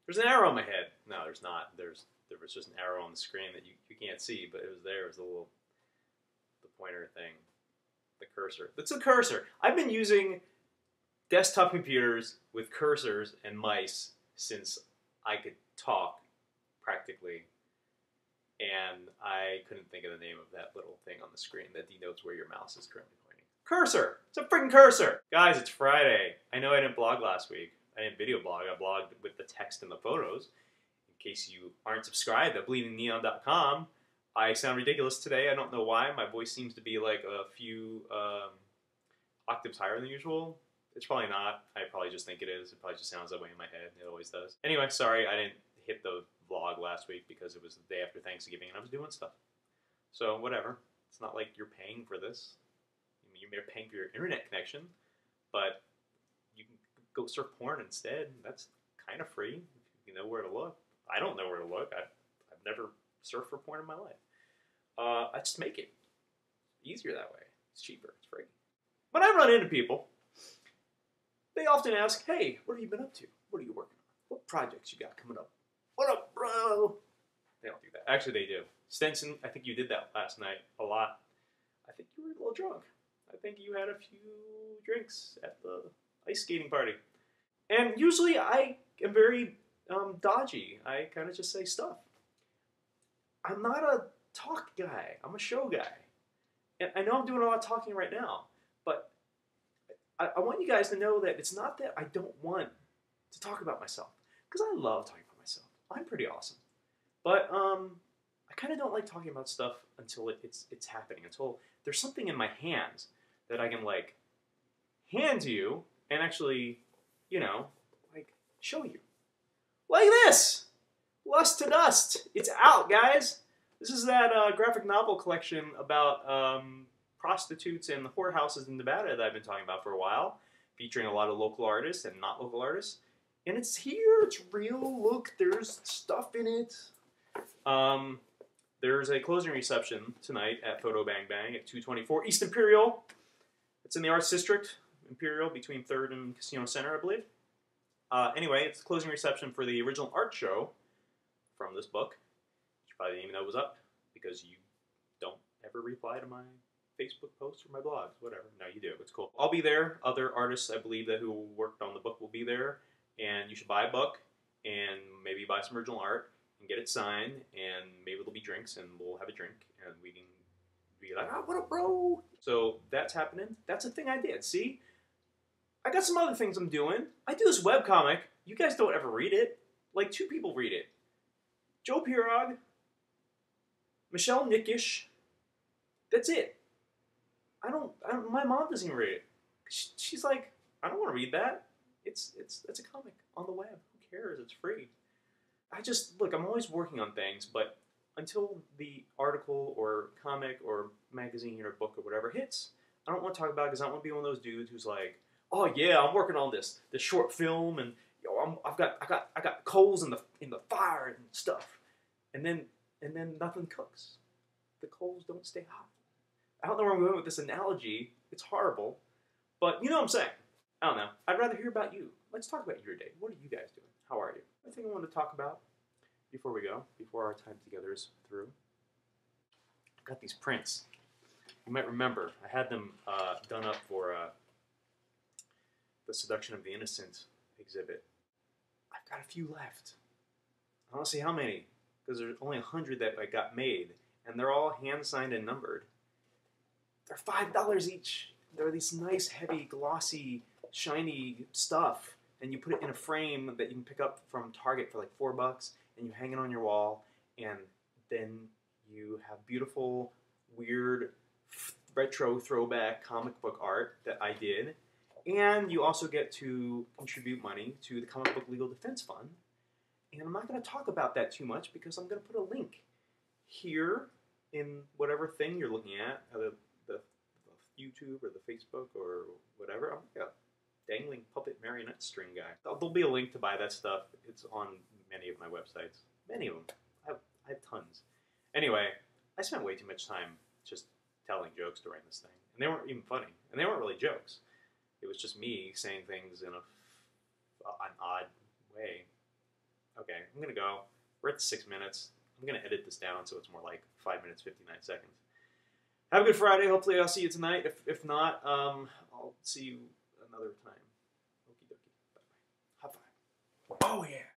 There's an arrow in my head. No, there's not. There was just an arrow on the screen that you can't see, but it was there. It was the pointer thing, the cursor. That's a cursor. I've been using desktop computers with cursors and mice since I could talk, practically. And I couldn't think of the name of that little thing on the screen that denotes where your mouse is currently pointing. Cursor! It's a freaking cursor! Guys, it's Friday. I know I didn't blog last week. I didn't video blog. I blogged with the text and the photos. In case you aren't subscribed at bleedingneon.com, I sound ridiculous today. I don't know why. My voice seems to be like a few octaves higher than usual. It's probably not. I probably just think it is. It probably just sounds that way in my head. It always does. Anyway, sorry I didn't hit the vlog last week because it was the day after Thanksgiving and I was doing stuff. So whatever. It's not like you're paying for this. I mean, you're paying for your internet connection, but you can go surf porn instead. That's kind of free if you know where to look. I don't know where to look. I've never surfed for porn in my life. I just make it easier that way. It's cheaper. It's free. When I run into people, they often ask, hey, what have you been up to? What are you working on? What projects you got coming up? What up, bro? They don't do that. Actually, they do. Stenson, I think you did that last night a lot. I think you were a little drunk. I think you had a few drinks at the ice skating party. And usually I am very dodgy. I kind of just say stuff. I'm not a talk guy. I'm a show guy. And I know I'm doing a lot of talking right now, but I want you guys to know that it's not that I don't want to talk about myself, because I love talking about myself. I'm pretty awesome. But I kind of don't like talking about stuff until it's happening, until there's something in my hands that I can like hand to you and actually, you know, like show you. Like this! Lust to Dust. It's out, guys. This is that graphic novel collection about prostitutes and the whorehouses in Nevada that I've been talking about for a while, featuring a lot of local artists and not local artists. And it's here. It's real. Look, there's stuff in it. There's a closing reception tonight at Photo Bang Bang at 224 East Imperial. It's in the Arts District, Imperial, between 3rd and Casino Center, I believe. Anyway, it's the closing reception for the original art show from this book. You probably didn't even know it was up because you don't ever reply to my Facebook posts or my blogs, whatever. No, you do. It's cool. I'll be there. Other artists, I believe, that who worked on the book will be there. And you should buy a book and maybe buy some original art and get it signed. And maybe there'll be drinks and we'll have a drink and we can be like, oh, what up, bro? So that's happening. That's a thing I did. See? I got some other things I'm doing. I do this webcomic. You guys don't ever read it. Like 2 people read it. Joe Pirog, Michelle Nickish. That's it. My mom doesn't even read it. She's like, I don't want to read that. It's a comic on the web. Who cares? It's free. Look, I'm always working on things, but until the article or comic or magazine or book or whatever hits, I don't want to talk about it because I don't want to be one of those dudes who's like, oh yeah, I'm working on this short film and I got coals in the fire and stuff, and then nothing cooks. The coals don't stay hot. I don't know where I'm going with this analogy. It's horrible, but you know what I'm saying. I don't know. I'd rather hear about you. Let's talk about your day. What are you guys doing? How are you? I think I wanted to talk about before we go, before our time together is through. I've got these prints. You might remember I had them done up for the Seduction of the Innocent exhibit. I've got a few left. I don't see how many, because there's only 100 that I got made, and they're all hand-signed and numbered. They're $5 each. They're these nice, heavy, glossy, shiny stuff, and you put it in a frame that you can pick up from Target for like $4, and you hang it on your wall, and then you have beautiful, weird, retro throwback comic book art that I did. And you also get to contribute money to the Comic Book Legal Defense Fund. And I'm not going to talk about that too much because I'm going to put a link here in whatever thing you're looking at, the YouTube or the Facebook or whatever. I'm like a dangling puppet marionette string guy. There'll be a link to buy that stuff. It's on many of my websites. Many of them. I have tons. Anyway, I spent way too much time just telling jokes during this thing. And they weren't even funny. And they weren't really jokes. It was just me saying things in an odd way. I'm going to go. We're at 6 minutes. I'm going to edit this down so it's more like 5 minutes, 59 seconds. Have a good Friday. Hopefully I'll see you tonight. If not, I'll see you another time. Okie dokie. Bye-bye. High five. Oh, yeah.